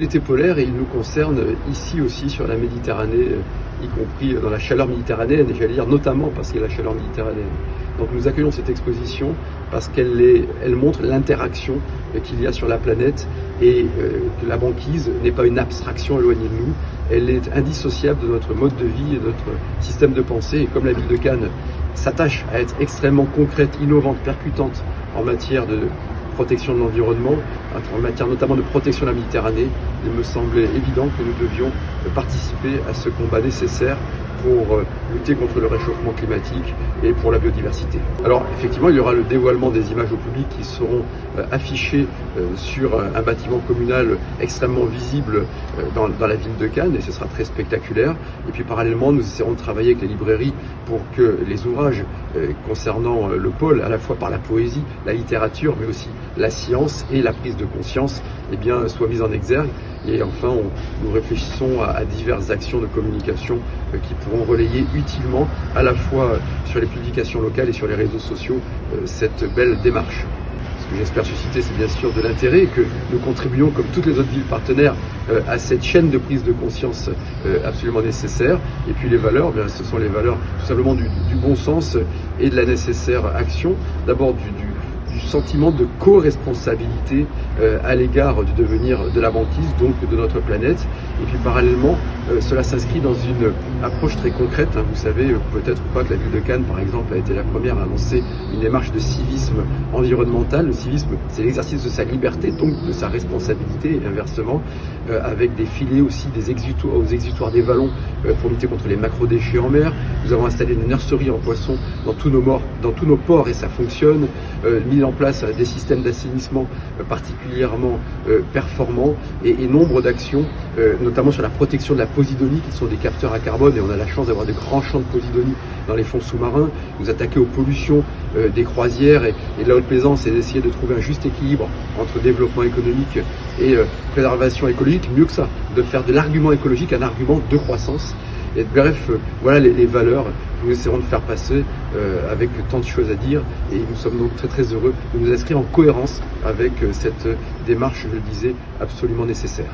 L'été polaire, et il nous concerne ici aussi sur la Méditerranée, y compris dans la chaleur méditerranéenne, et j'allais dire notamment parce qu'il y a la chaleur méditerranéenne. Donc nous accueillons cette exposition parce elle montre l'interaction qu'il y a sur la planète et que la banquise n'est pas une abstraction éloignée de nous, elle est indissociable de notre mode de vie et de notre système de pensée. Et comme la ville de Cannes s'attache à être extrêmement concrète, innovante, percutante en matière de protection de l'environnement, en matière notamment de protection de la Méditerranée, il me semblait évident que nous devions participer à ce combat nécessaire pour lutter contre le réchauffement climatique et pour la biodiversité. Alors effectivement, il y aura le dévoilement des images au public qui seront affichées sur un bâtiment communal extrêmement visible dans la ville de Cannes, et ce sera très spectaculaire. Et puis parallèlement, nous essaierons de travailler avec les librairies pour que les ouvrages concernant le pôle, à la fois par la poésie, la littérature, mais aussi la science et la prise de conscience, soient mis en exergue. Et enfin, nous réfléchissons à diverses actions de communication qui pourront relayer utilement, à la fois sur les publications locales et sur les réseaux sociaux, cette belle démarche. Ce que j'espère susciter, c'est bien sûr de l'intérêt, et que nous contribuons, comme toutes les autres villes partenaires, à cette chaîne de prise de conscience absolument nécessaire. Et puis les valeurs, ce sont les valeurs tout simplement du bon sens et de la nécessaire action. D'abord du sentiment de co-responsabilité à l'égard du devenir de la banquise, donc de notre planète. Et puis parallèlement, cela s'inscrit dans une approche très concrète. Vous savez peut-être pas que la ville de Cannes, par exemple, a été la première à lancer une démarche de civisme environnemental. Le civisme, c'est l'exercice de sa liberté, donc de sa responsabilité, et inversement, avec des filets aussi aux exutoires des vallons pour lutter contre les macro-déchets en mer. Nous avons installé des nurseries en poisson dans tous nos ports, et ça fonctionne. Mis en place des systèmes d'assainissement particulièrement performants, et nombre d'actions, notamment sur la protection de la posidonie, qui sont des capteurs à carbone, et on a la chance d'avoir de grands champs de posidonie dans les fonds sous-marins. Nous attaquer aux pollutions des croisières et de la haute plaisance, et d'essayer de trouver un juste équilibre entre développement économique et préservation écologique. Mieux que ça, de faire de l'argument écologique un argument de croissance. Et bref, voilà les valeurs que nous essaierons de faire passer avec tant de choses à dire, et nous sommes donc très très heureux de nous inscrire en cohérence avec cette démarche, je le disais, absolument nécessaire.